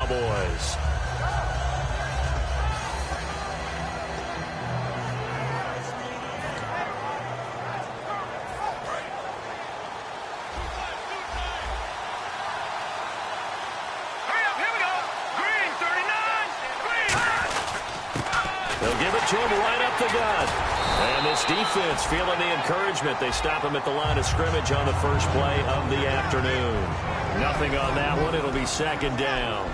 Cowboys. They'll give it to him right up the gut. And this defense feeling the encouragement. They stop him at the line of scrimmage on the first play of the afternoon. Nothing on that one. It'll be second down.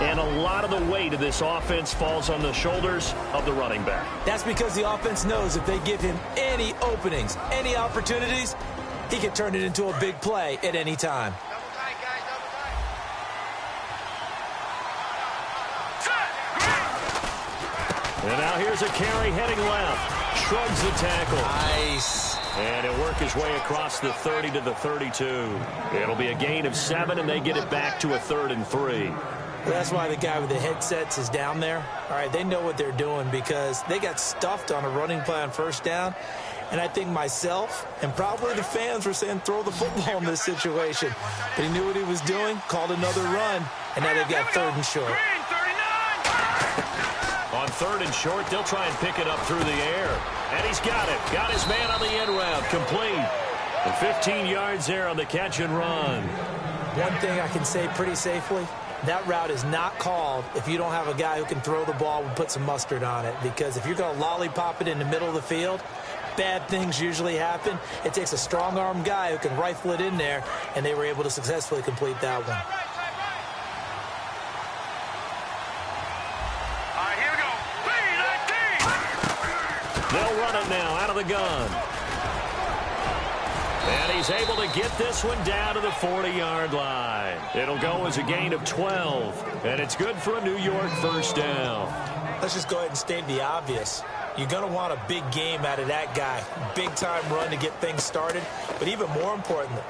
And a lot of the weight of this offense falls on the shoulders of the running back. That's because the offense knows if they give him any openings, any opportunities, he can turn it into a big play at any time. And now here's a carry heading left. Shrugs the tackle. Nice. And he'll work his way across the 30 to the 32. It'll be a gain of 7, and they get it back to a 3rd and 3. Well, that's why the guy with the headsets is down there. All right, they know what they're doing because they got stuffed on a running play on first down. And I think myself and probably the fans were saying throw the football in this situation. But he knew what he was doing, called another run, and now they've got 3rd and short. On 3rd and short, they'll try and pick it up through the air. And he's got it. Got his man on the end route. Complete. And 15 yards there on the catch and run. One thing I can say pretty safely, that route is not called if you don't have a guy who can throw the ball and put some mustard on it. Because if you're going to lollipop it in the middle of the field, bad things usually happen. It takes a strong-arm guy who can rifle it in there, and they were able to successfully complete that one. They'll run it now out of the gun. And he's able to get this one down to the 40-yard line. It'll go as a gain of 12. And it's good for a New York first down. Let's just go ahead and state the obvious. You're going to want a big game out of that guy. Big-time run to get things started. But even more importantly,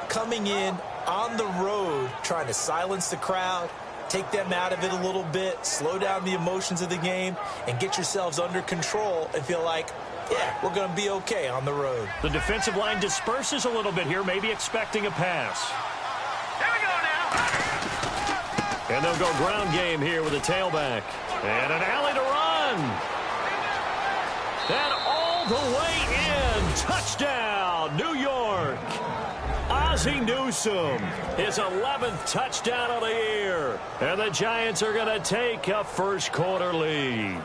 coming in on the road, trying to silence the crowd, take them out of it a little bit, slow down the emotions of the game, and get yourselves under control and feel like, yeah, we're going to be okay on the road. The defensive line disperses a little bit here, maybe expecting a pass. Here we go now. And they'll go ground game here with a tailback. And an alley to run. And all the way in. Touchdown, New York. Ozzie Newsome, his 11th touchdown of the year. And the Giants are going to take a first quarter lead.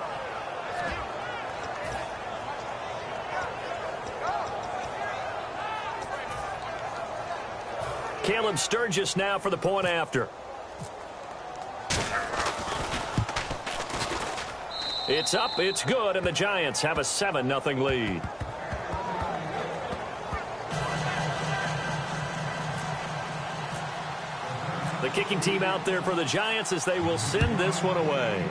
Caleb Sturgis now for the point after. It's up, it's good, and the Giants have a 7-0 lead. The kicking team out there for the Giants as they will send this one away.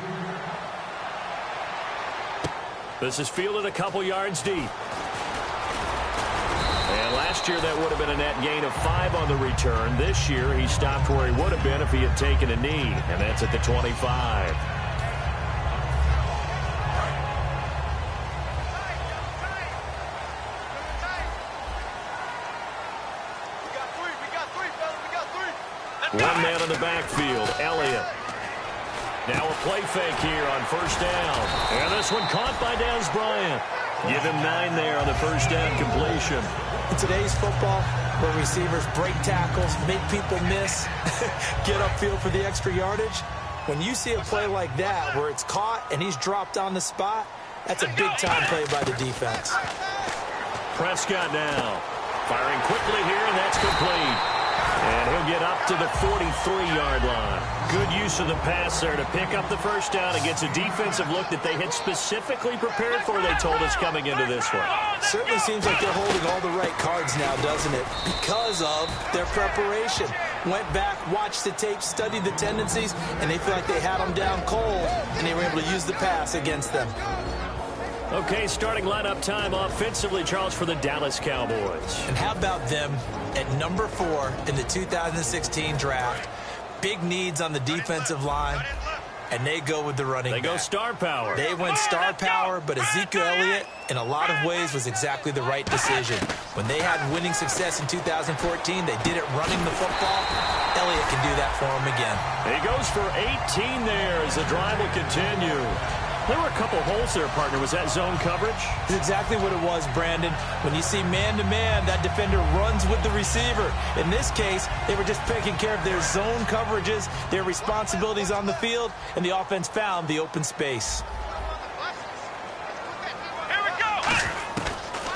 This is fielded a couple yards deep. And last year that would have been a net gain of 5 on the return. This year he stopped where he would have been if he had taken a knee, and that's at the 25. One man in the backfield, Elliott. Now a play fake here on first down. And this one caught by Dez Bryant. Give him 9 there on the first down completion. In today's football, where receivers break tackles, make people miss, get upfield for the extra yardage, when you see a play like that where it's caught and he's dropped on the spot, that's a big-time play by the defense. Prescott now firing quickly here, and that's complete. And he'll get up to the 43-yard line. Good use of the pass there to pick up the first down against a defensive look that they had specifically prepared for, they told us, coming into this one. Certainly seems like they're holding all the right cards now, doesn't it? Because of their preparation. Went back, watched the tape, studied the tendencies, and they feel like they had them down cold, and they were able to use the pass against them. Okay, starting lineup time offensively, Charles, for the Dallas Cowboys. And how about them at number 4 in the 2016 draft? Big needs on the defensive line, and they go with the running back. They go star power. They went star power, but Ezekiel Elliott, in a lot of ways, was exactly the right decision. When they had winning success in 2014, they did it running the football. Elliott can do that for them again. He goes for 18 there as the drive will continue. There were a couple holes there, partner. Was that zone coverage? It's exactly what it was, Brandon. When you see man-to-man, that defender runs with the receiver. In this case, they were just taking care of their zone coverages, their responsibilities on the field, and the offense found the open space.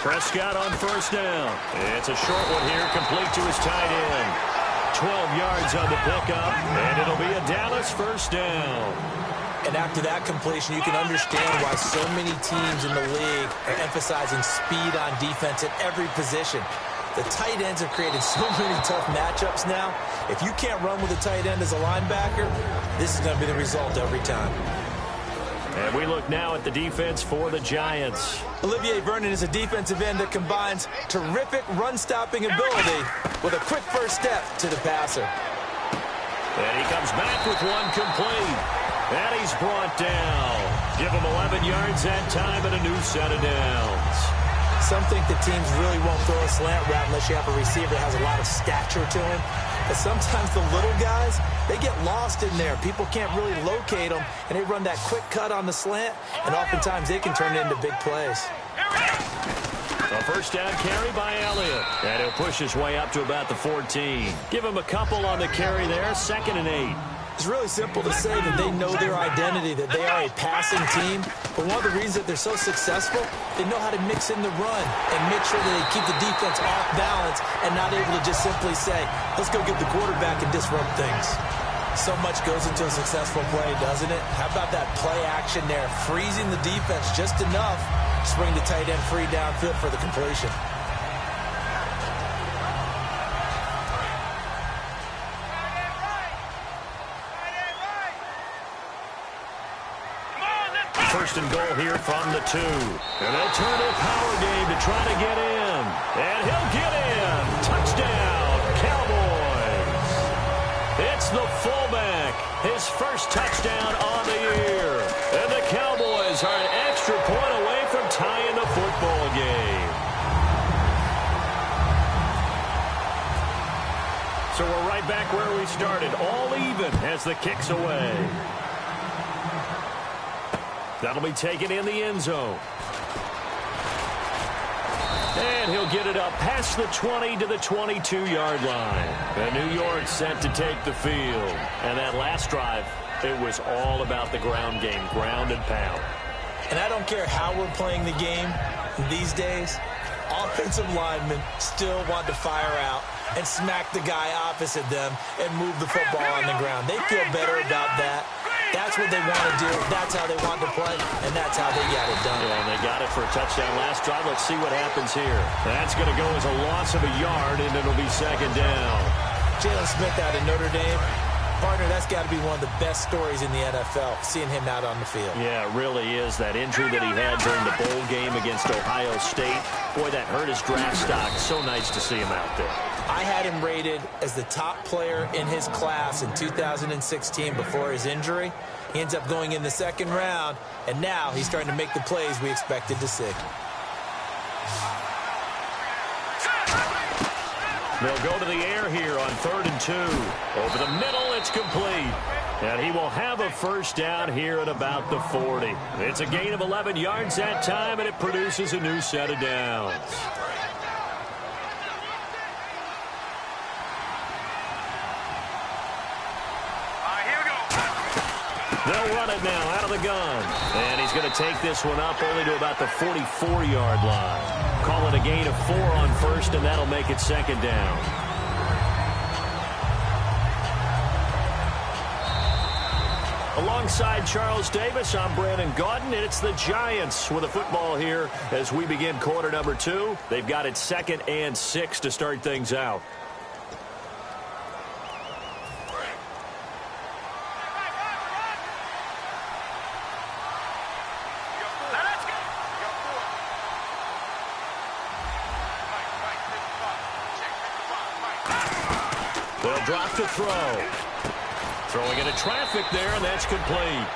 Prescott on first down. It's a short one here, complete to his tight end. 12 yards on the pickup, and it'll be a Dallas first down. And after that completion, you can understand why so many teams in the league are emphasizing speed on defense at every position. The tight ends have created so many tough matchups now. If you can't run with a tight end as a linebacker, this is going to be the result every time. And we look now at the defense for the Giants. Olivier Vernon is a defensive end that combines terrific run-stopping ability with a quick first step to the passer. And he comes back with one complete. And he's brought down. Give him 11 yards that time and a new set of downs. Some think that teams really won't throw a slant route unless you have a receiver that has a lot of stature to him. But sometimes the little guys, they get lost in there. People can't really locate them, and they run that quick cut on the slant, and oftentimes they can turn it into big plays. A first down carry by Elliott. And he'll push his way up to about the 14. Give him a couple on the carry there, 2nd and 8. It's really simple to say that they know their identity, that they are a passing team. But one of the reasons that they're so successful, they know how to mix in the run and make sure that they keep the defense off balance and not able to just simply say, let's go get the quarterback and disrupt things. So much goes into a successful play, doesn't it? How about that play action there, freezing the defense just enough to bring the tight end free downfield for the completion. First and goal here from the 2. And they'll turn to a power game to try to get in. And he'll get in. Touchdown, Cowboys. It's the fullback. His first touchdown on the year. And the Cowboys are an extra point away from tying the football game. So we're right back where we started. All even as the kick's away. That'll be taken in the end zone. And he'll get it up past the 20 to the 22-yard line. And New York set to take the field. And that last drive, it was all about the ground game, ground and pound. And I don't care how we're playing the game these days, offensive linemen still want to fire out and smack the guy opposite them and move the football on the ground. They feel better about that. That's what they want to do. That's how they want to play, and that's how they got it done. Yeah, and they got it for a touchdown last drive. Let's see what happens here. That's going to go as a loss of a yard, and it'll be 2nd down. Jalen Smith out of Notre Dame. Partner, that's got to be one of the best stories in the NFL, seeing him out on the field. Yeah, it really is. That injury that he had during the bowl game against Ohio State, boy, that hurt his draft stock. So nice to see him out there. I had him rated as the top player in his class in 2016 before his injury. He ends up going in the 2nd round, and now he's starting to make the plays we expected to see. They'll go to the air here on 3rd and 2. Over the middle, it's complete. And he will have a first down here at about the 40. It's a gain of 11 yards that time, and it produces a new set of downs. They'll run it now out of the gun. And he's going to take this one up only to about the 44-yard line. Call it a gain of 4 on first, and that'll make it 2nd down. Alongside Charles Davis, I'm Brandon Gaudin, and it's the Giants with a football here as we begin quarter number 2. They've got it 2nd and 6 to start things out. They'll drop to throw. Throwing into traffic there, and that's complete.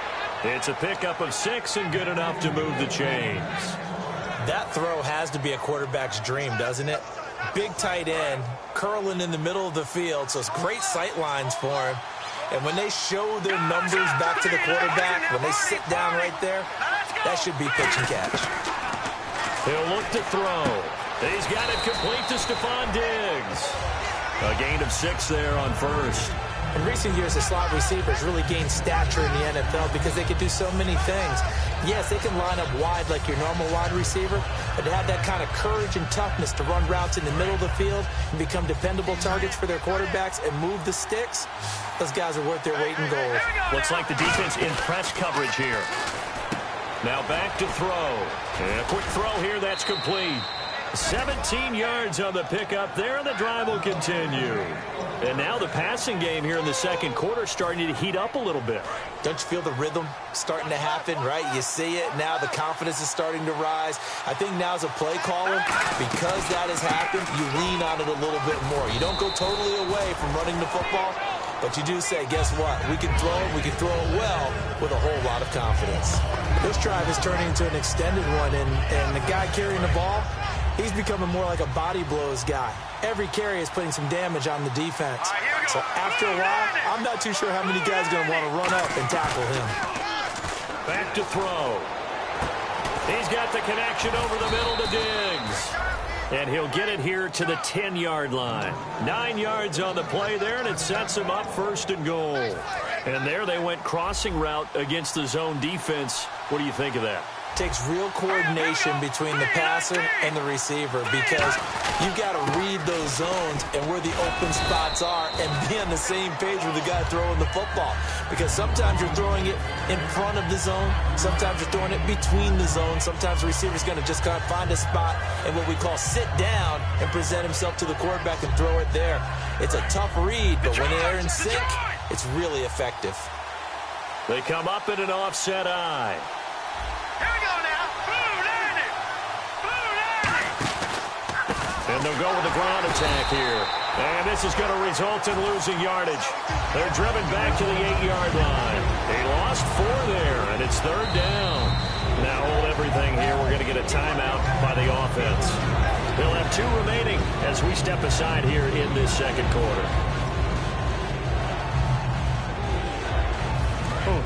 It's a pickup of 6 and good enough to move the chains. That throw has to be a quarterback's dream, doesn't it? Big tight end, curling in the middle of the field, so it's great sight lines for him. And when they show their numbers back to the quarterback, when they sit down right there, that should be pitch and catch. He'll look to throw. He's got it complete to Stephon Diggs. A gain of 6 there on first. In recent years, the slot receivers really gained stature in the NFL because they can do so many things. Yes, they can line up wide like your normal wide receiver, but to have that kind of courage and toughness to run routes in the middle of the field and become dependable targets for their quarterbacks and move the sticks, those guys are worth their weight in gold. Looks like the defense in press coverage here. Now back to throw. And a quick throw here, that's complete. 17 yards on the pickup there, and the drive will continue. And now the passing game here in the second quarter starting to heat up a little bit. Don't you feel the rhythm starting to happen, right? You see it now. The confidence is starting to rise. I think now as a play caller, because that has happened, you lean on it a little bit more. You don't go totally away from running the football, but you do say, guess what? We can throw it. We can throw it well with a whole lot of confidence. This drive is turning into an extended one, and the guy carrying the ball, he's becoming more like a body blows guy. Every carry is putting some damage on the defense. So after a while, I'm not too sure how many guys are going to want to run up and tackle him. Back to throw. He's got the connection over the middle to Diggs. And he'll get it here to the 10-yard line. 9 yards on the play there, and it sets him up first and goal. And there they went crossing route against the zone defense. What do you think of that? Takes real coordination between the passer and the receiver because you've got to read those zones and where the open spots are and be on the same page with the guy throwing the football. Because sometimes you're throwing it in front of the zone. Sometimes you're throwing it between the zones. Sometimes the receiver's going to just kind of find a spot and what we call sit down and present himself to the quarterback and throw it there. It's a tough read, but when they're in sync, it's really effective. They come up in an offset eye. And they'll go with the ground attack here. And this is going to result in losing yardage. They're driven back to the 8-yard line. They lost 4 there, and it's third down. Now hold everything here. We're going to get a timeout by the offense. They'll have 2 remaining as we step aside here in this second quarter.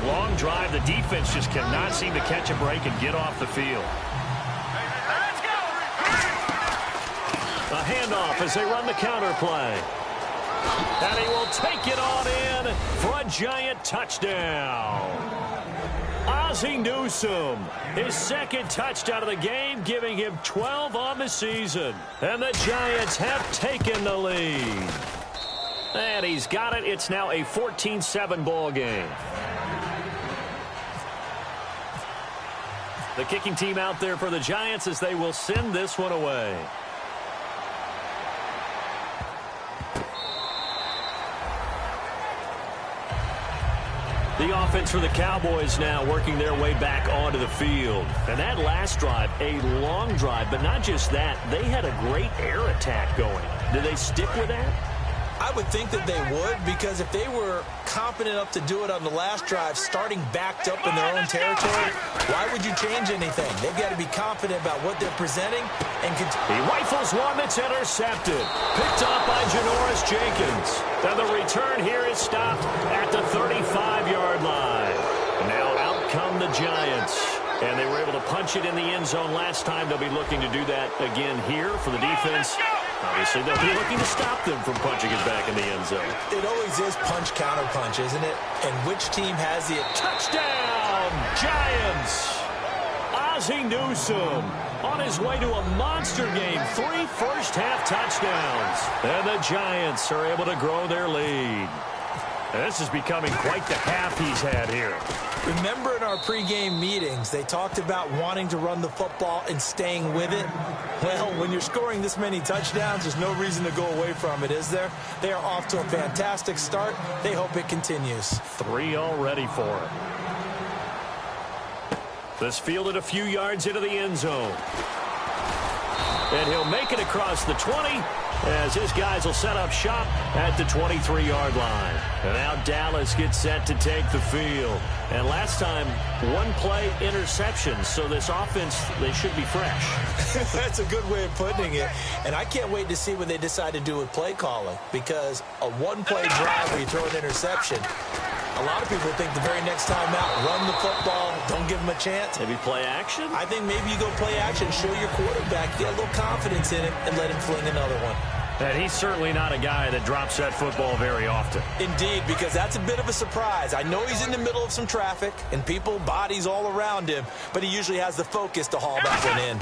Long drive. The defense just cannot seem to catch a break and get off the field. A handoff as they run the counter play. And he will take it on in for a giant touchdown. Ozzie Newsome, his second touchdown of the game, giving him 12 on the season. And the Giants have taken the lead. And he's got it. It's now a 14-7 ball game. The kicking team out there for the Giants as they will send this one away. The offense for the Cowboys now working their way back onto the field. And that last drive, a long drive, but not just that. They had a great air attack going. Do they stick with that? I would think that they would, because if they were confident enough to do it on the last drive, starting backed up in their own territory, why would you change anything? They've got to be confident about what they're presenting. And he rifles one that's intercepted. Picked off by Janoris Jenkins. And the return here is stopped at the 35-yard line. Now out come the Giants. And they were able to punch it in the end zone last time. They'll be looking to do that again here for the defense. Obviously, they'll be looking to stop them from punching it back in the end zone. It always is punch-counter-punch, isn't it? And which team has the touchdown? Giants! Ozzie Newsome on his way to a monster game. 3 first-half touchdowns. And the Giants are able to grow their lead. And this is becoming quite the half he's had here. Remember in our pregame meetings, they talked about wanting to run the football and staying with it? Well, when you're scoring this many touchdowns, there's no reason to go away from it, is there? They are off to a fantastic start. They hope it continues. 3 already for him. This fielded a few yards into the end zone. And he'll make it across the 20. as his guys will set up shop at the 23-yard line. And now Dallas gets set to take the field. And last time, one-play interception, so this offense, they should be fresh. That's a good way of putting it. And I can't wait to see what they decide to do with play calling, because a one-play drive where you throw an interception, a lot of people think the very next time out, run the football, don't give them a chance. Maybe play action? I think maybe you go play action, show your quarterback, get a little confidence in him, and let him fling another one. And he's certainly not a guy that drops that football very often. Indeed, because that's a bit of a surprise. I know he's in the middle of some traffic and people, bodies all around him, but he usually has the focus to haul that one in.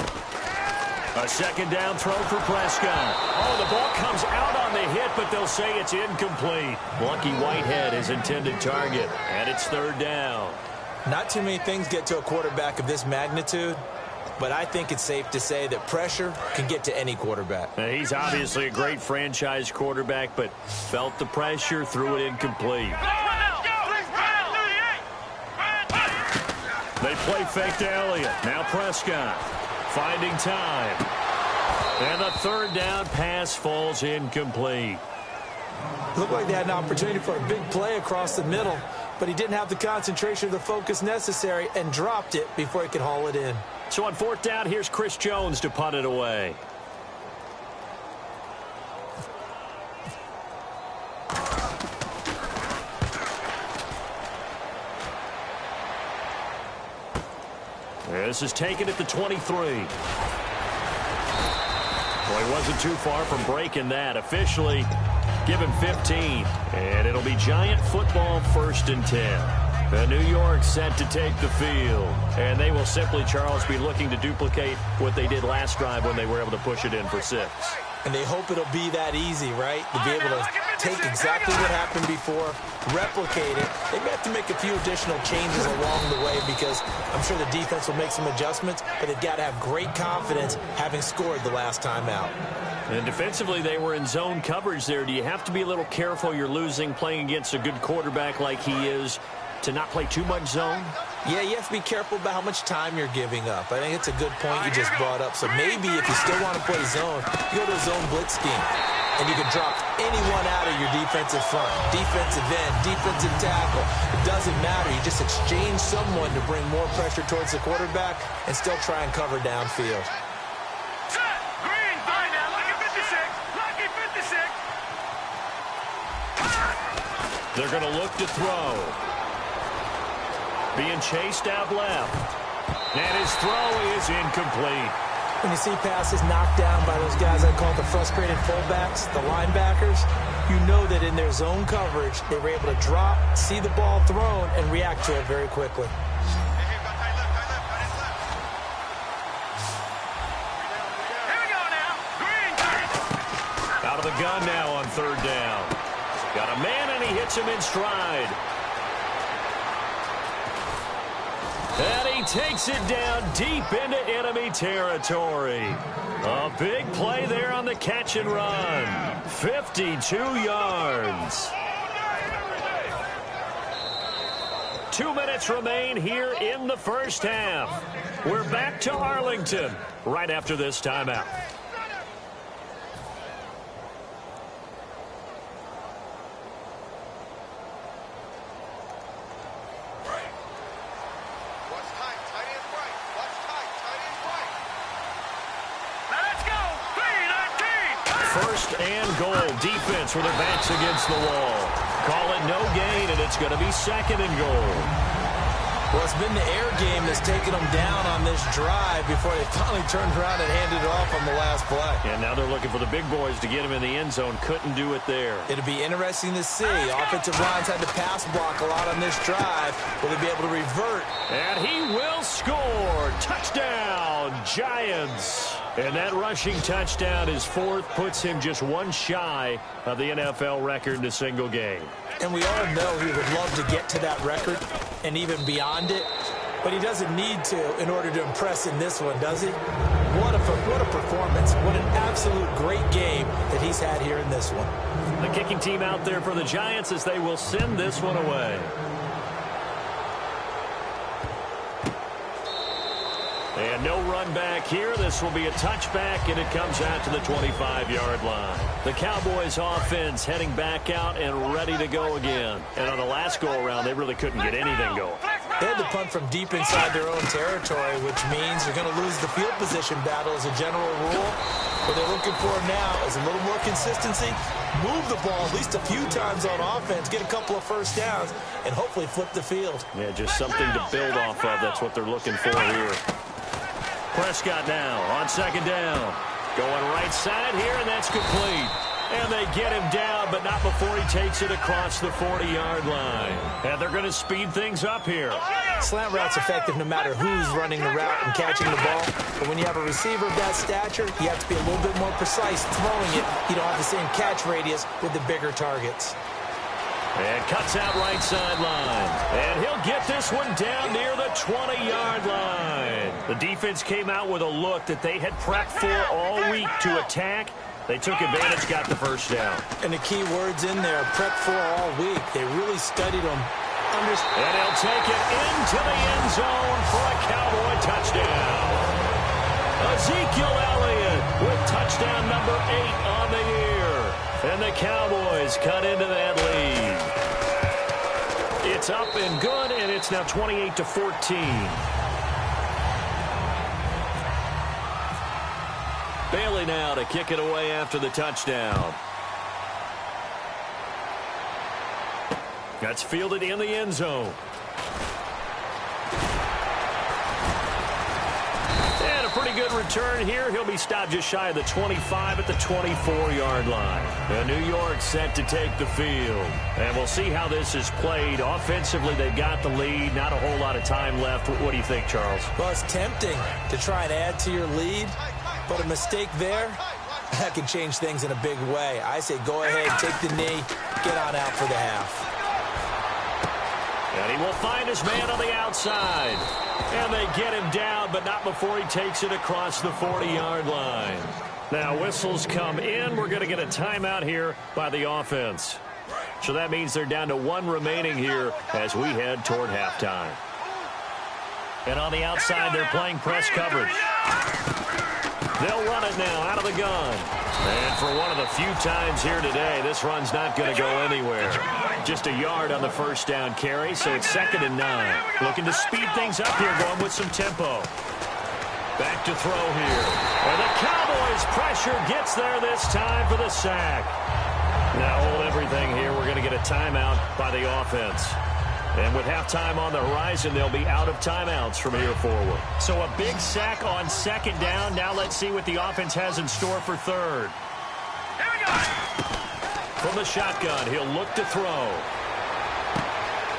A second down throw for Prescott. Oh, the ball comes out on the hit, but they'll say it's incomplete. Lucky Whitehead is intended target, and it's third down. Not too many things get to a quarterback of this magnitude, but I think it's safe to say that pressure can get to any quarterback. Now, he's obviously a great franchise quarterback, but felt the pressure, threw it incomplete. They play fake to Elliott. Now Prescott finding time. And the third down pass falls incomplete. Looked like they had an opportunity for a big play across the middle, but he didn't have the concentration or the focus necessary and dropped it before he could haul it in. So on fourth down, here's Chris Jones to punt it away. This is taken at the 23. Well, he wasn't too far from breaking that. Officially, give him 15. And it'll be Giant football, 1st and 10. The New York set to take the field. And they will simply, Charles, be looking to duplicate what they did last drive when they were able to push it in for 6. And they hope it'll be that easy, right? To be able to take exactly what happened before, replicate it. They may have to make a few additional changes along the way because I'm sure the defense will make some adjustments, but they've got to have great confidence having scored the last time out. And defensively, they were in zone coverage there. Do you have to be a little careful you're losing playing against a good quarterback like he is to not play too much zone? Yeah, you have to be careful about how much time you're giving up. I think it's a good point you just brought up. So maybe if you still want to play zone, you go to a zone blitz scheme. And you can drop anyone out of your defensive front, defensive end, defensive tackle. It doesn't matter. You just exchange someone to bring more pressure towards the quarterback and still try and cover downfield. Green, fine now. Lucky 56. Lucky 56. They're going to look to throw. Being chased out left. And his throw is incomplete. When you see passes knocked down by those guys I call the frustrated fullbacks, the linebackers, you know that in their zone coverage, they were able to drop, see the ball thrown, and react to it very quickly. Here we go now. Green. Out of the gun now on third down. Got a man, and he hits him in stride. And he takes it down deep into enemy territory. A big play there on the catch and run. 52 yards. 2 minutes remain here in the first half. We're back to Arlington right after this timeout. First and goal. Defense with their backs against the wall. Call it no gain, and it's going to be 2nd and goal. Well, it's been the air game that's taken them down on this drive before they finally turned around and handed it off on the last play. And now they're looking for the big boys to get him in the end zone. Couldn't do it there. It'll be interesting to see. Offensive lines had to pass block a lot on this drive. Will they be able to revert? And he will score. Touchdown, Giants. And that rushing touchdown is 4th, puts him just one shy of the NFL record in a single game. And we all know he would love to get to that record and even beyond it, but he doesn't need to in order to impress in this one, does he? What a performance. What an absolute great game that he's had here in this one. The kicking team out there for the Giants as they will send this one away. And no run back here. This will be a touchback, and it comes out to the 25-yard line. The Cowboys offense heading back out and ready to go again. And on the last go-around, they really couldn't get anything going. They had to punt from deep inside their own territory, which means you're going to lose the field position battle as a general rule. What they're looking for now is a little more consistency, move the ball at least a few times on offense, get a couple of first downs, and hopefully flip the field. Yeah, just something to build off of. That's what they're looking for here. Prescott now on second down. Going right side here, and that's complete. And they get him down, but not before he takes it across the 40-yard line. And they're going to speed things up here. Slant route's effective no matter who's running the route and catching the ball. But when you have a receiver of that stature, you have to be a little bit more precise throwing it. You don't have the same catch radius with the bigger targets. And cuts out right sideline. And he'll get this one down near the 20-yard line. The defense came out with a look that they had prepped for all week to attack. They took advantage, got the first down. And the key words in there, prep for all week. They really studied them. And he'll take it into the end zone for a Cowboy touchdown. Ezekiel Elliott with touchdown number 8 on the year. And the Cowboys cut into that lead. It's up and good, and it's now 28-14. Bailey now to kick it away after the touchdown. That's fielded in the end zone. And a pretty good return here. He'll be stopped just shy of the 25 at the 24-yard line. And New York set to take the field. And we'll see how this is played. Offensively, they've got the lead. Not a whole lot of time left. What do you think, Charles? Well, it's tempting to try and add to your lead. But a mistake there, that can change things in a big way. I say go ahead, take the knee, get on out for the half. And he will find his man on the outside. And they get him down, but not before he takes it across the 40-yard line. Now whistles come in. We're going to get a timeout here by the offense. So that means they're down to 1 remaining here as we head toward halftime. And on the outside, they're playing press coverage. They'll run it now out of the gun. And for one of the few times here today, this run's not going to go anywhere. Just a yard on the first down carry, so it's 2nd and 9. Looking to speed things up here, going with some tempo. Back to throw here. And the Cowboys' pressure gets there this time for the sack. Now hold everything here. We're going to get a timeout by the offense. And with halftime on the horizon, they'll be out of timeouts from here forward. So a big sack on 2nd down. Now let's see what the offense has in store for 3rd. Here we go. From the shotgun, he'll look to throw.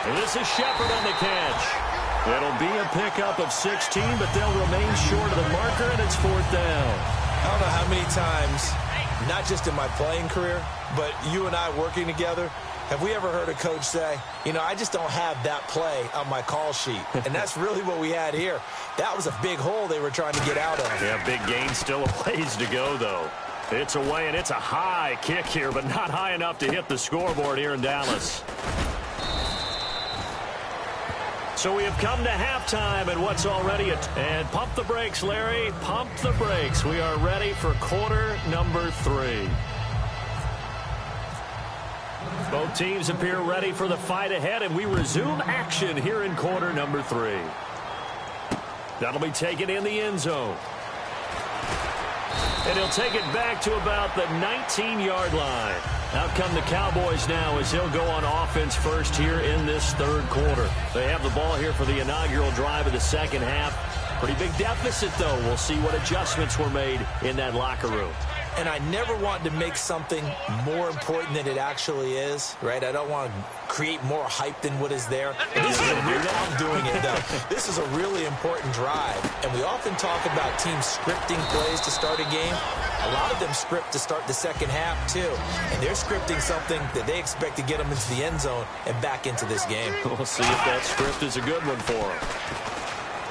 And this is Shepard on the catch. It'll be a pickup of 16, but they'll remain short of the marker, and it's 4th down. I don't know how many times, not just in my playing career, but you and I working together, have we ever heard a coach say, you know, I just don't have that play on my call sheet? And that's really what we had here. That was a big hole they were trying to get out of. Yeah, big gain, still a ways to go, though. It's away, and it's a high kick here, but not high enough to hit the scoreboard here in Dallas. So we have come to halftime, and what's already and pump the brakes, Larry. Pump the brakes. We are ready for quarter number 3. Both teams appear ready for the fight ahead, and we resume action here in quarter number 3. That'll be taken in the end zone. And he'll take it back to about the 19-yard line. Out come the Cowboys now as he'll go on offense first here in this 3rd quarter. They have the ball here for the inaugural drive of the 2nd half. Pretty big deficit, though. We'll see what adjustments were made in that locker room. And I never want to make something more important than it actually is, right? I don't want to create more hype than what is there. This is I'm doing it, though. This is a really important drive. And we often talk about teams scripting plays to start a game. A lot of them script to start the 2nd half, too. And they're scripting something that they expect to get them into the end zone and back into this game. We'll see if that script is a good one for them.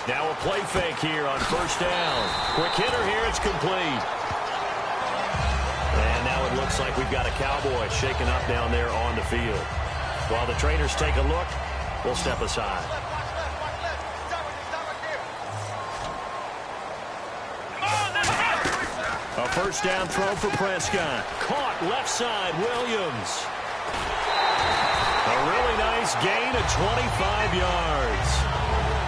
Now a play fake here on 1st down. Quick hitter here, it's complete. And now it looks like we've got a Cowboy shaken up down there on the field. While the trainers take a look, we'll step aside. A first down throw for Prescott. Caught left side, Williams. A really nice gain of 25 yards.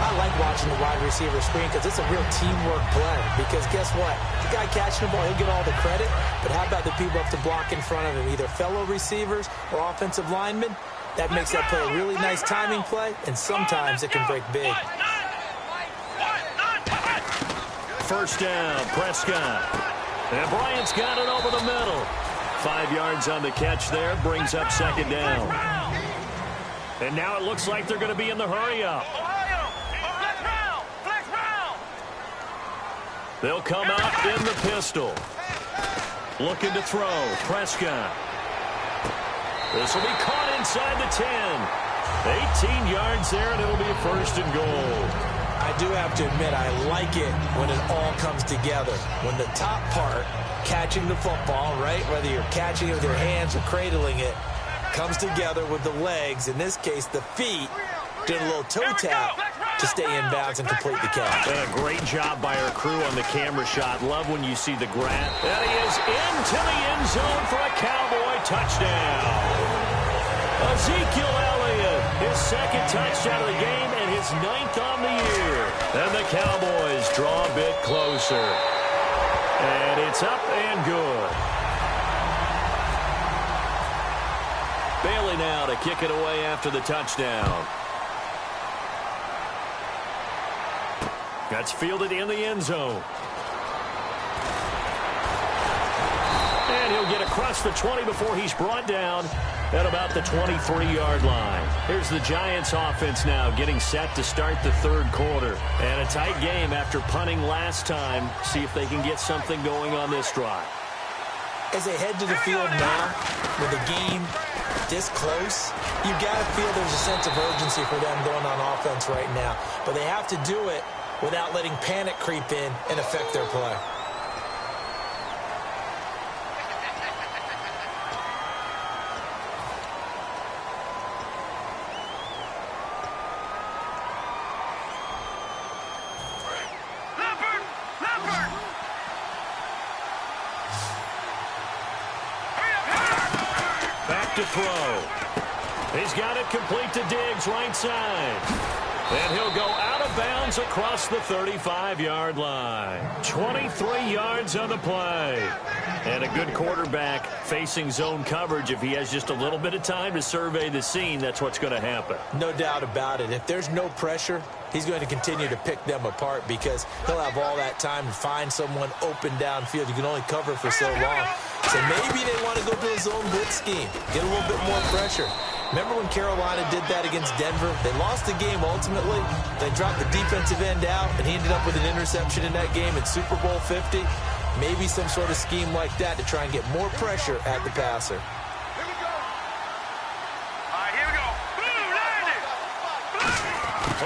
I like watching the wide receiver screen because it's a real teamwork play. Because guess what? The guy catching the ball, he'll get all the credit. But how about the people up to block in front of him, either fellow receivers or offensive linemen? That makes that play a really nice timing play, and sometimes it can break big. First down, Prescott. And Bryant's got it over the middle. 5 yards on the catch there, brings up second down. And now it looks like they're going to be in the hurry-up. They'll come out in the pistol. Looking to throw, Prescott. This will be caught inside the 10. 18 yards there, and it'll be a first and goal. I do have to admit, I like it when it all comes together. When the top part, catching the football, right, whether you're catching it with your hands or cradling it, comes together with the legs, in this case the feet, doing a little toe tap to stay in bounds and complete the catch. And a great job by our crew on the camera shot. Love when you see the grab. And he is into the end zone for a Cowboy touchdown. Ezekiel Elliott, his second touchdown of the game and his 9th on the year. And the Cowboys draw a bit closer. And it's up and good. Bailey now to kick it away after the touchdown. That's fielded in the end zone. And he'll get across the 20 before he's brought down at about the 23-yard line. Here's the Giants offense now getting set to start the third quarter. And a tight game after punting last time. See if they can get something going on this drive. As they head to the field now, with the game this close, you got to feel there's a sense of urgency for them going on offense right now. But they have to do it without letting panic creep in and affect their play. To throw. He's got it complete to Diggs, right side. And he'll go out of bounds across the 35-yard line. 23 yards on the play. And a good quarterback facing zone coverage. If he has just a little bit of time to survey the scene, that's what's going to happen. No doubt about it. If there's no pressure, he's going to continue to pick them apart because he'll have all that time to find someone open downfield. You can only cover for so long. So maybe they want to go to a zone blitz scheme, get a little bit more pressure. Remember when Carolina did that against Denver? They lost the game ultimately. They dropped the defensive end out, and he ended up with an interception in that game in Super Bowl 50. Maybe some sort of scheme like that to try and get more pressure at the passer. Here we go. All right, here we go. Boom, landed.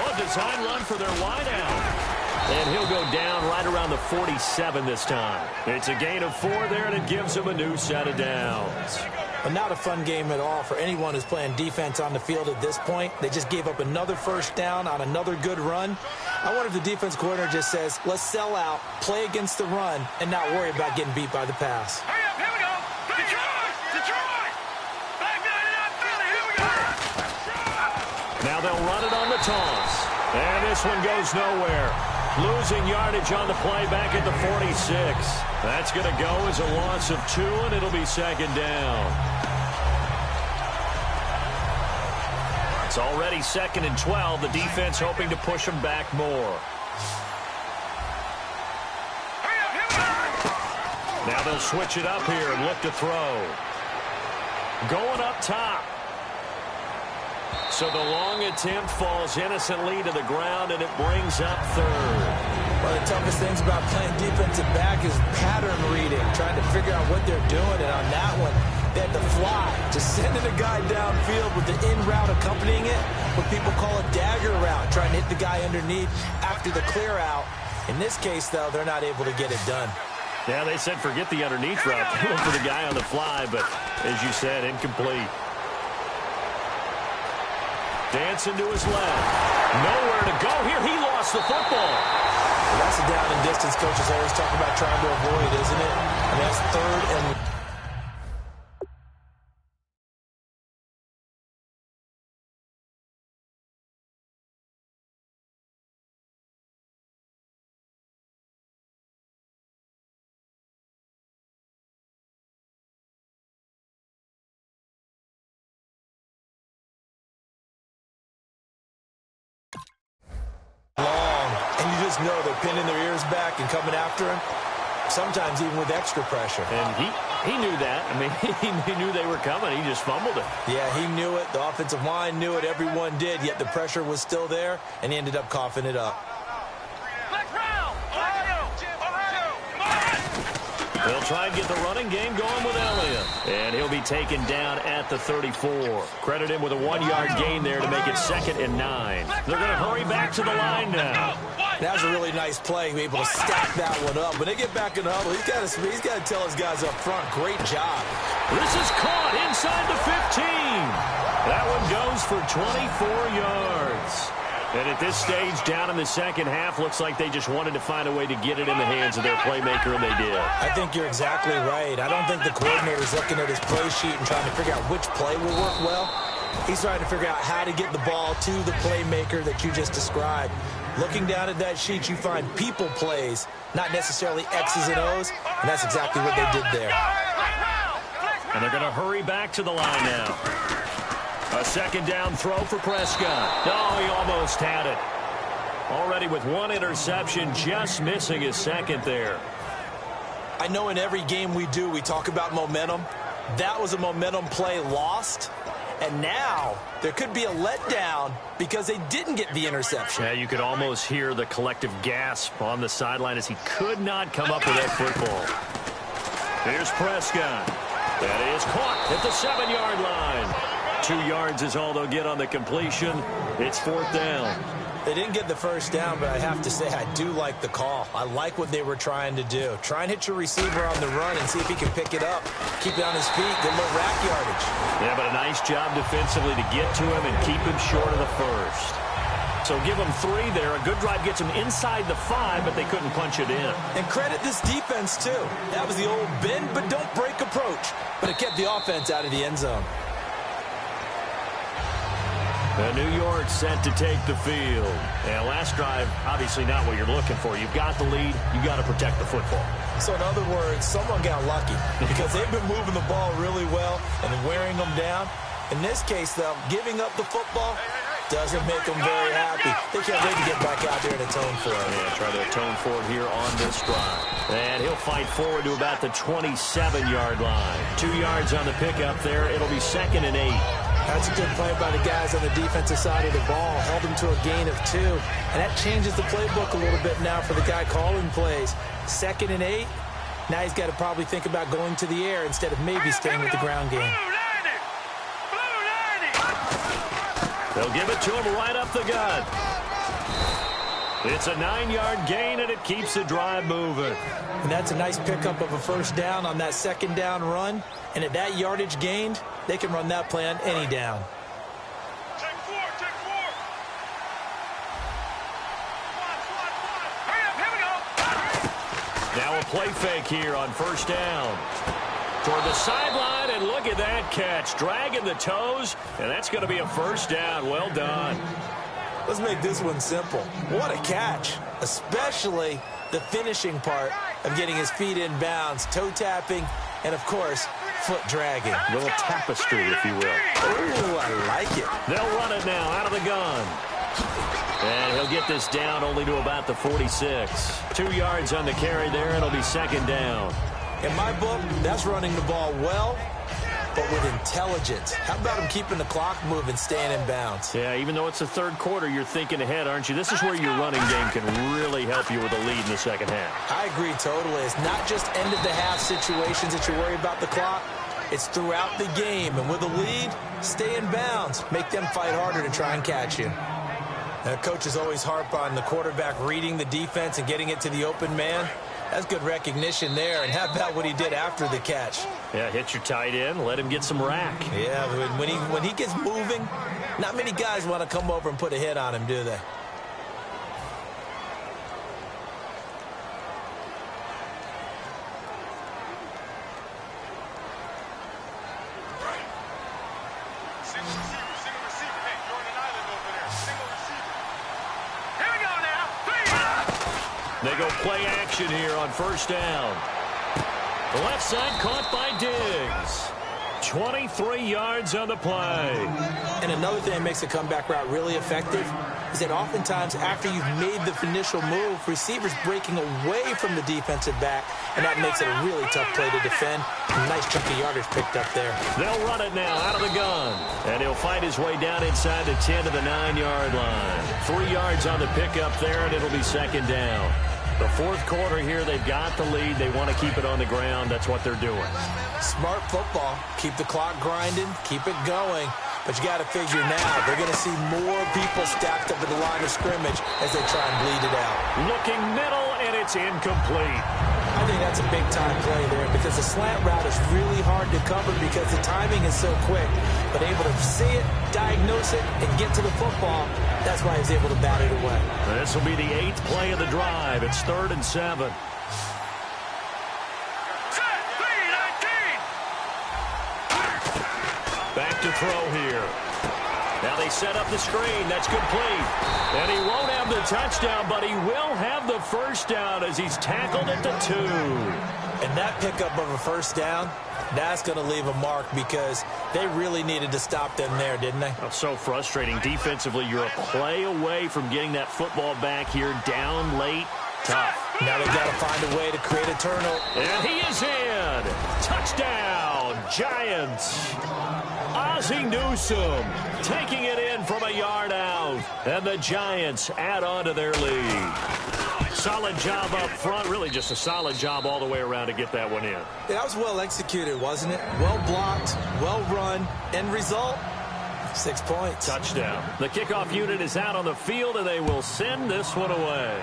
A design run for their wideout. And he'll go down right around the 47 this time. It's a gain of 4 there, and it gives him a new set of downs. Well, not a fun game at all for anyone who's playing defense on the field at this point. They just gave up another first down on another good run. I wonder if the defense coordinator just says, let's sell out, play against the run, and not worry about getting beat by the pass. Hurry up, here we go. Detroit! Detroit! Back 99 Philly, here we go. Now they'll run it on the toss. And this one goes nowhere. Losing yardage on the play back at the 46. That's going to go as a loss of 2, and it'll be second down. It's already 2nd and 12. The defense hoping to push them back more. Now they'll switch it up here and look to throw. Going up top. So the long attempt falls innocently to the ground, and it brings up 3rd. One of the toughest things about playing defensive back is pattern reading, trying to figure out what they're doing. And on that one, they had to fly, just sending a guy downfield with the in route accompanying it, what people call a dagger route, trying to hit the guy underneath after the clear out. In this case, though, they're not able to get it done. Yeah, they said forget the underneath route. They went for the guy on the fly, but as you said, incomplete. Dancing to his left. Nowhere to go here. He lost the football. Well, that's a down and distance coaches always talk about trying to avoid, isn't it? I mean, that's third and... long, and you just know they're pinning their ears back and coming after him, sometimes even with extra pressure. And he knew that. I mean, he knew they were coming. He just fumbled it. Yeah, he knew it. The offensive line knew it. Everyone did, yet the pressure was still there, and he ended up coughing it up. Next round. Ohio. Come on. They'll try and get the running game going with Elliott. And he'll be taken down at the 34. Credit him with a 1-yard gain there to make it 2nd and 9. They're going to hurry back to the line now. That was a really nice play, able to stack that one up. When they get back in the huddle, he's got to tell his guys up front, great job. This is caught inside the 15. That one goes for 24 yards. And at this stage, down in the second half, looks like they just wanted to find a way to get it in the hands of their playmaker, and they did. I think you're exactly right. I don't think the coordinator's looking at his play sheet and trying to figure out which play will work well. He's trying to figure out how to get the ball to the playmaker that you just described. Looking down at that sheet, you find people plays, not necessarily X's and O's, and that's exactly what they did there. And they're going to hurry back to the line now. A 2nd down throw for Prescott. No, he almost had it. Already with 1 interception, just missing his 2nd there. I know in every game we do, we talk about momentum. That was a momentum play lost. And now there could be a letdown because they didn't get the interception. Yeah, you could almost hear the collective gasp on the sideline as he could not come up with that football. Here's Prescott. That is caught at the 7-yard line. 2 yards is all they'll get on the completion. It's 4th down. They didn't get the first down, but I have to say I do like the call. I like what they were trying to do. Try and hit your receiver on the run and see if he can pick it up. Keep it on his feet, get a little rack yardage. Yeah, but a nice job defensively to get to him and keep him short of the first. So give them 3 there. A good drive gets them inside the 5, but they couldn't punch it in. And credit this defense, too. That was the old bend but don't break approach. But it kept the offense out of the end zone. New York set to take the field. And last drive, obviously not what you're looking for. You've got the lead. You've got to protect the football. So in other words, someone got lucky because they've been moving the ball really well and wearing them down. In this case, though, giving up the football doesn't make them very happy. They can't wait to get back out there and atone for it. Yeah, try to atone for it here on this drive. And he'll fight forward to about the 27-yard line. 2 yards on the pickup there. It'll be 2nd and 8. That's a good play by the guys on the defensive side of the ball. Held them to a gain of 2. And that changes the playbook a little bit now for the guy calling plays. 2nd and 8. Now he's got to probably think about going to the air instead of maybe staying with the ground game. They'll give it to him right up the gut. It's a 9-yard gain, and it keeps the drive moving. And that's a nice pickup of a first down on that 2nd down run. And at that yardage gained, they can run that play on any down. Take 4. Hurry up, here we go. Now a play fake here on 1st down. Toward the sideline, and look at that catch. Dragging the toes, and that's going to be a 1st down. Well done. Let's make this one simple. What a catch, especially the finishing part of getting his feet in bounds, toe tapping, and, of course, foot dragging. A little tapestry, if you will. Ooh, I like it. They'll run it now out of the gun. And he'll get this down only to about the 46. 2 yards on the carry there. It'll be 2nd down. In my book, that's running the ball well, but with intelligence. How about him keeping the clock moving, staying in bounds? Yeah, even though it's the 3rd quarter, you're thinking ahead, aren't you? This is where your running game can really help you with a lead in the 2nd half. I agree totally. It's not just end-of-the-half situations that you worry about the clock. It's throughout the game. And with a lead, stay in bounds. Make them fight harder to try and catch you. Now, coaches always harp on the quarterback reading the defense and getting it to the open man. That's good recognition there. And how about what he did after the catch? Yeah, hit your tight end, let him get some rack. Yeah, when he gets moving, not many guys want to come over and put a hit on him, do they? They go play action here on first down. The left side caught by Diggs. 23 yards on the play. And another thing that makes a comeback route really effective is that oftentimes after you've made the initial move, receivers breaking away from the defensive back, and that makes it a really tough play to defend. Nice chunk of yardage picked up there. They'll run it now out of the gun. And he'll find his way down inside the 10 to the 9-yard line. 3 yards on the pickup there, and it'll be second down. The fourth quarter here, they've got the lead. They want to keep it on the ground. That's what they're doing. Smart football. Keep the clock grinding. Keep it going. But you got to figure now, they're going to see more people stacked up at the line of scrimmage as they try and bleed it out. Looking middle, and it's incomplete. I think that's a big-time play there because the slant route is really hard to cover because the timing is so quick. But able to see it, diagnose it, and get to the football, that's why he's able to bat it away. This will be the 8th play of the drive. It's 3rd and 7. Back to throw here. Now they set up the screen. That's complete. And he won't have the touchdown, but he will have the first down as he's tackled at the 2. And that pickup of a first down, that's going to leave a mark because they really needed to stop them there, didn't they? That's so frustrating. Defensively, you're a play away from getting that football back here down late. Tough. Now they've got to find a way to create a turnover. And he is in. Touchdown, Giants. Ozzie Newsome taking it in from a yard out. And the Giants add on to their lead. Solid job up front. Really just a solid job all the way around to get that one in. That was well executed, wasn't it? Well blocked, well run. End result, 6 points. Touchdown. The kickoff unit is out on the field, and they will send this one away.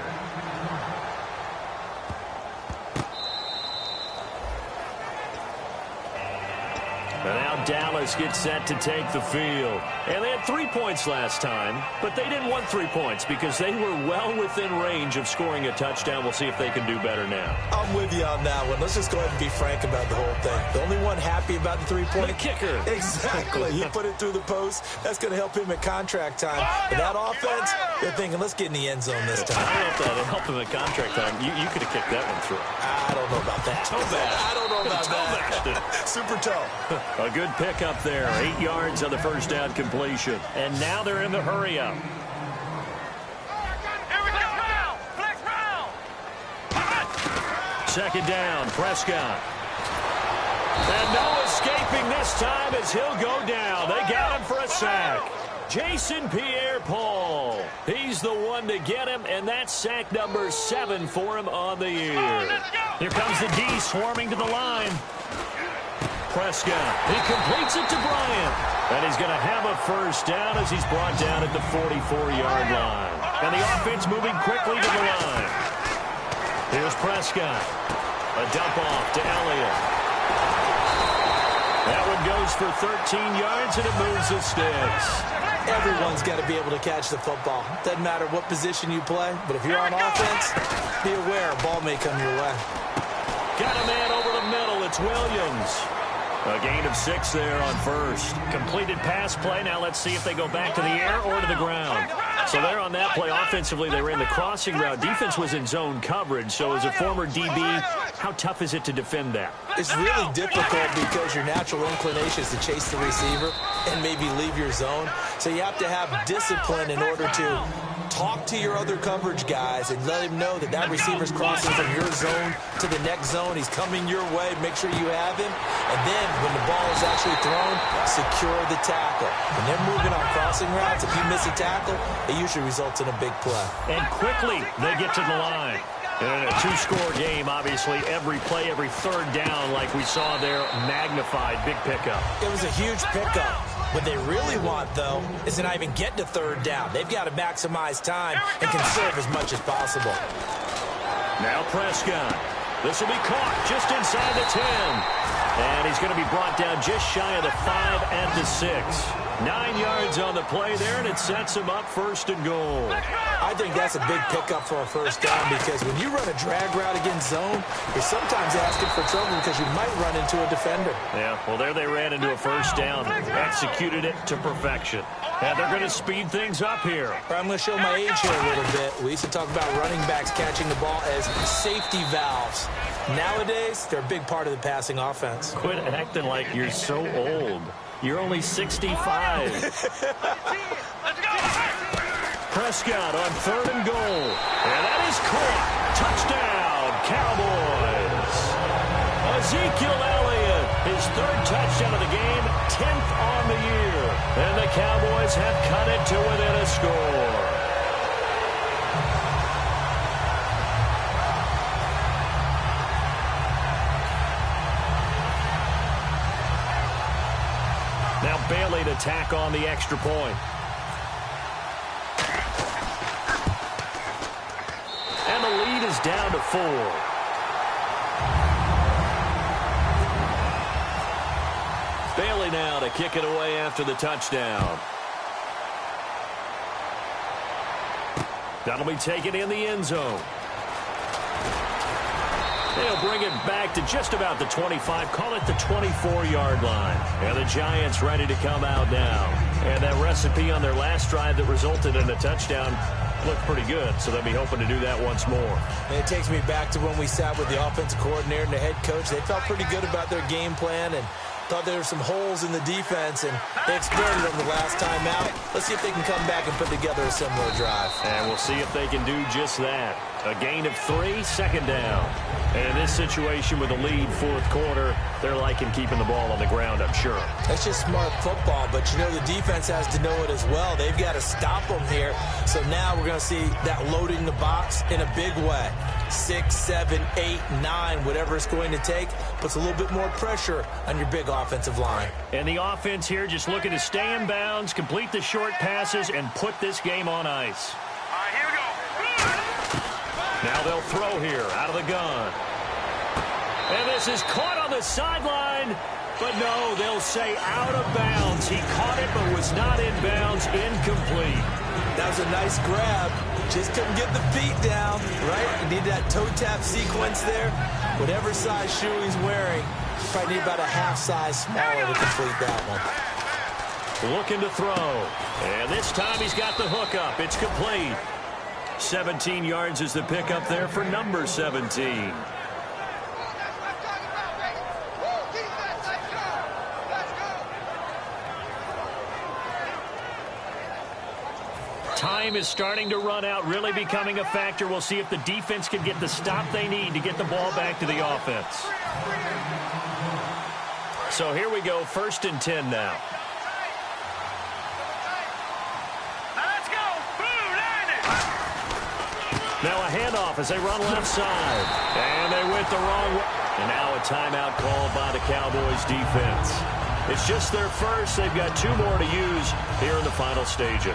And now Dallas gets set to take the field. And they had 3 points last time, but they didn't want 3 points because they were well within range of scoring a touchdown. We'll see if they can do better now. I'm with you on that one. Let's just go ahead and be frank about the whole thing. The only one happy about the 3-point? The kicker. Exactly. He put it through the post. That's going to help him at contract time. But that offense, they're thinking, let's get in the end zone this time. I don't know if that would help him at contract time. You could have kicked that one through. I don't know about that. Toe bash. I don't know about that. Super toe. A good pickup there. 8 yards on the first down completion. And now they're in the hurry-up. Here we go. Flex round. Second down, Prescott. And no escaping this time as he'll go down. They got him for a sack. Jason Pierre-Paul. He's the one to get him, and that's sack number 7 for him on the year. Here comes the D swarming to the line. Prescott, he completes it to Bryant. And he's going to have a first down as he's brought down at the 44-yard line. And the offense moving quickly to the line. Here's Prescott. A dump off to Elliott. That one goes for 13 yards, and it moves the sticks. Everyone's got to be able to catch the football. Doesn't matter what position you play, but if you're on offense, be aware a ball may come your way. Got a man over the middle. It's Williams. A gain of 6 there on first. Completed pass play. Now let's see if they go back to the air or to the ground. So there on that play, offensively, they ran the crossing route. Defense was in zone coverage. So as a former DB, how tough is it to defend that? It's really difficult because your natural inclination is to chase the receiver and maybe leave your zone. So you have to have discipline in order to talk to your other coverage guys and let him know that that receiver's crossing from your zone to the next zone. He's coming your way. Make sure you have him. And then when the ball is actually thrown, secure the tackle. When they're moving on crossing routes, if you miss a tackle, it usually results in a big play. And quickly they get to the line. And in a 2-score game, obviously, every play, every third down, like we saw there, magnified, big pickup. It was a huge pickup. What they really want, though, is to not even get to third down. They've got to maximize time and conserve as much as possible. Now Prescott. This will be caught just inside the 10. And he's going to be brought down just shy of the 5 at the 6. 9 yards on the play there, and it sets him up 1st and goal. I think that's a big pickup for a first down because when you run a drag route against zone, you're sometimes asking for trouble because you might run into a defender. Yeah, well, there they ran into a first down, executed it to perfection. And they're going to speed things up here. I'm going to show my age here a little bit. We used to talk about running backs catching the ball as safety valves. Nowadays, they're a big part of the passing offense. Quit acting like you're so old. You're only 65. Let's go. Prescott on 3rd and goal. And that is caught. Touchdown, Cowboys. Ezekiel Elliott, his 3rd touchdown of the game, 10th on the year. And the Cowboys have cut it to within a score. Now Bailey to tack on the extra point. And the lead is down to 4. Bailey now to kick it away after the touchdown. That'll be taken in the end zone. They'll bring it back to just about the 25, call it the 24-yard line. And the Giants ready to come out now. And that recipe on their last drive that resulted in a touchdown looked pretty good, so they'll be hoping to do that once more. And it takes me back to when we sat with the offensive coordinator and the head coach. They felt pretty good about their game plan and thought there were some holes in the defense, and they exploited them the last time out. Let's see if they can come back and put together a similar drive. And we'll see if they can do just that. A gain of 3, 2nd down. And in this situation with a lead 4th quarter, they're liking keeping the ball on the ground, I'm sure. That's just smart football, but you know the defense has to know it as well. They've got to stop them here. So now we're going to see that loading the box in a big way. 6, 7, 8, 9, whatever it's going to take, puts a little bit more pressure on your big offensive line. And the offense here just looking to stay in bounds, complete the short passes, and put this game on ice. All right, here we go. Now they'll throw here out of the gun. And this is caught on the sideline. But no, they'll say out of bounds. He caught it but was not in bounds. Incomplete. That was a nice grab. Just couldn't get the feet down, right? You need that toe tap sequence there. Whatever size shoe he's wearing, probably need about a half size smaller to complete that one. Looking to throw. And this time he's got the hook up. It's complete. 17 yards is the pickup there for number 17. Time is starting to run out, really becoming a factor. We'll see if the defense can get the stop they need to get the ball back to the offense. So here we go, 1st and 10 now. Let's go. Boom, line it. Now a handoff as they run left side. And they went the wrong way. And now a timeout called by the Cowboys defense. It's just their first. They've got 2 more to use here in the final stages.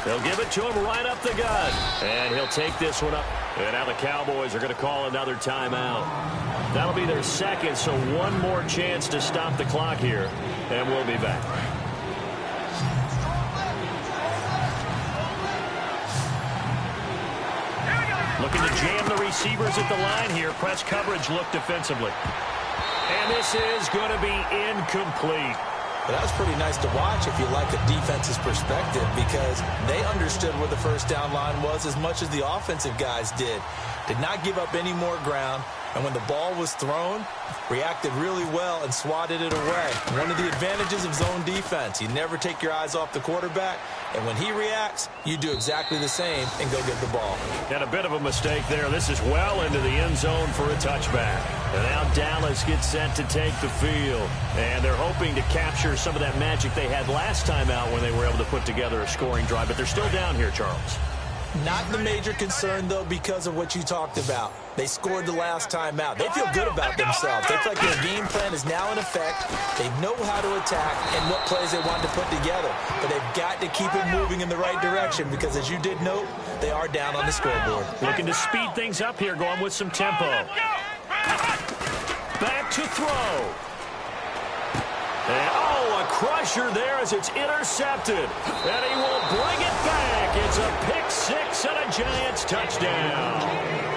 They'll give it to him right up the gut. And he'll take this one up. And now the Cowboys are going to call another timeout. That'll be their 2nd, so 1 more chance to stop the clock here. And we'll be back. Looking to jam the receivers at the line here. Press coverage look defensively. And this is going to be incomplete. But that was pretty nice to watch if you like a defense's perspective because they understood where the first down line was as much as the offensive guys did. Did not give up any more ground, and when the ball was thrown, reacted really well and swatted it away. One of the advantages of zone defense, you never take your eyes off the quarterback, and when he reacts, you do exactly the same and go get the ball. And a bit of a mistake there. This is well into the end zone for a touchback. And now Dallas gets set to take the field. And they're hoping to capture some of that magic they had last time out when they were able to put together a scoring drive. But they're still down here, Charles. Not the major concern, though, because of what you talked about. They scored the last time out. They feel good about themselves. They feel like their game plan is now in effect. They know how to attack and what plays they want to put together. But they've got to keep it moving in the right direction because, as you did note, they are down on the scoreboard. Looking to speed things up here, going with some tempo. Back to throw. And, oh, a crusher there as it's intercepted. And he will bring it back. It's a pick six and a Giants touchdown.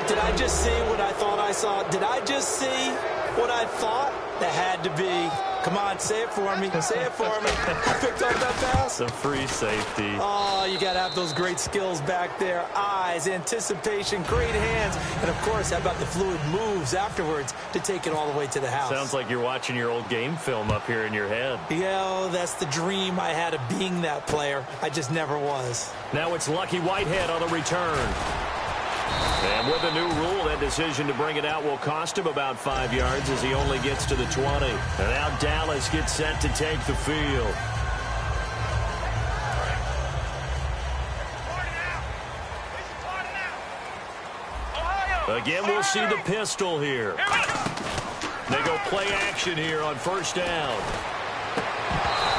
Did I just see what I thought I saw? Did I just see what I thought? That had to be. Come on, say it for me. Say it for me. Who picked up that pass? The free safety. Oh, you got to have those great skills back there. Eyes, anticipation, great hands. And, of course, how about the fluid moves afterwards to take it all the way to the house? Sounds like you're watching your old game film up here in your head. Yeah, that's the dream I had of being that player. I just never was. Now it's Lucky Whitehead on the return. And with a new rule, that decision to bring it out will cost him about 5 yards as he only gets to the 20. And now Dallas gets set to take the field. Again, we'll see the pistol here. They go play action here on first down.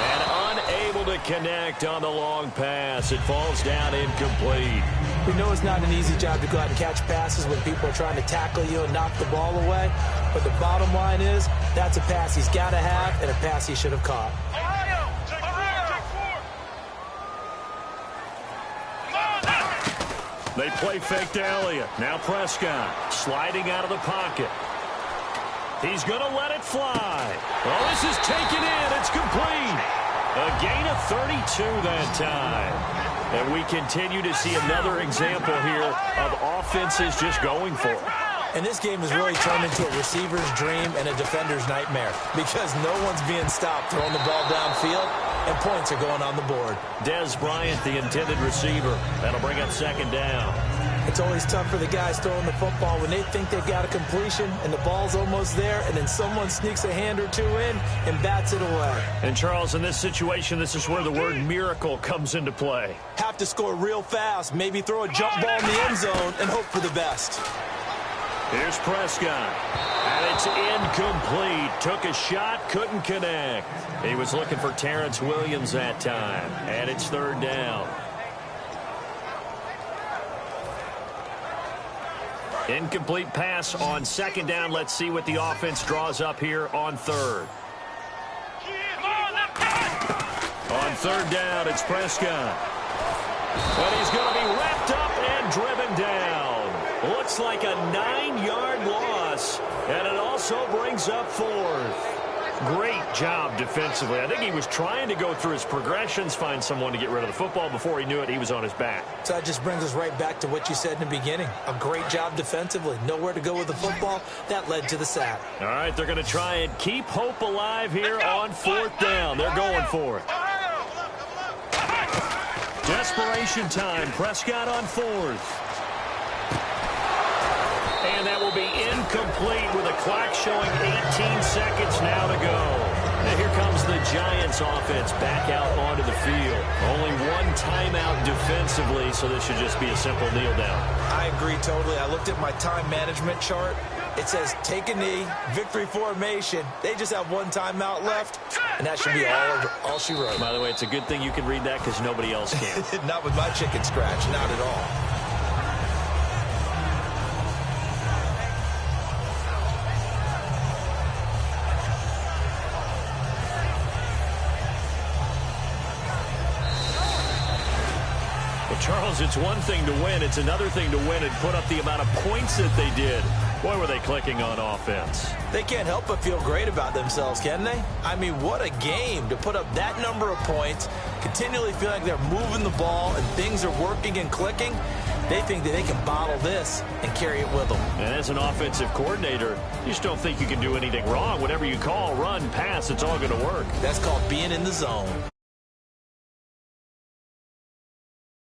And unable to connect on the long pass. It falls down incomplete. We know it's not an easy job to go out and catch passes when people are trying to tackle you and knock the ball away. But the bottom line is, that's a pass he's got to have and a pass he should have caught. They play fake to Elliott. Now Prescott sliding out of the pocket. He's going to let it fly. Oh, this is taken in. It's complete. A gain of 32 that time. And we continue to see another example here of offenses just going for it. And this game has really turned into a receiver's dream and a defender's nightmare because no one's being stopped throwing the ball downfield, and points are going on the board. Des Bryant, the intended receiver. That'll bring up second down. It's always tough for the guys throwing the football when they think they've got a completion and the ball's almost there, and then someone sneaks a hand or two in and bats it away. And, Charles, in this situation, this is where the word miracle comes into play. Have to score real fast, maybe throw a jump ball in the end zone and hope for the best. Here's Prescott, and it's incomplete. Took a shot, couldn't connect. He was looking for Terrence Williams that time, and it's third down. Incomplete pass on second down. Let's see what the offense draws up here on third. On third down, it's Prescott. But he's going to be wrapped up and driven down. Looks like a 9-yard loss, and it also brings up fourth. Great job defensively. I think he was trying to go through his progressions, find someone to get rid of the football. Before he knew it, he was on his back. So that just brings us right back to what you said in the beginning. A great job defensively. Nowhere to go with the football. That led to the sack. All right, they're going to try and keep hope alive here on fourth down. They're going for it. Desperation time. Prescott on fourth. And that will be incomplete with a clock showing 18 seconds now to go. And here comes the Giants offense back out onto the field. Only one timeout defensively, so this should just be a simple kneel down. I agree totally. I looked at my time management chart. It says take a knee, victory formation. They just have one timeout left, and that should be all she wrote. By the way, it's a good thing you can read that because nobody else can. Not with my chicken scratch, not at all. Charles, it's one thing to win. It's another thing to win and put up the amount of points that they did. Boy, were they clicking on offense. They can't help but feel great about themselves, can they? I mean, what a game to put up that number of points, continually feel like they're moving the ball and things are working and clicking. They think that they can bottle this and carry it with them. And as an offensive coordinator, you just don't think you can do anything wrong. Whatever you call, run, pass, it's all going to work. That's called being in the zone.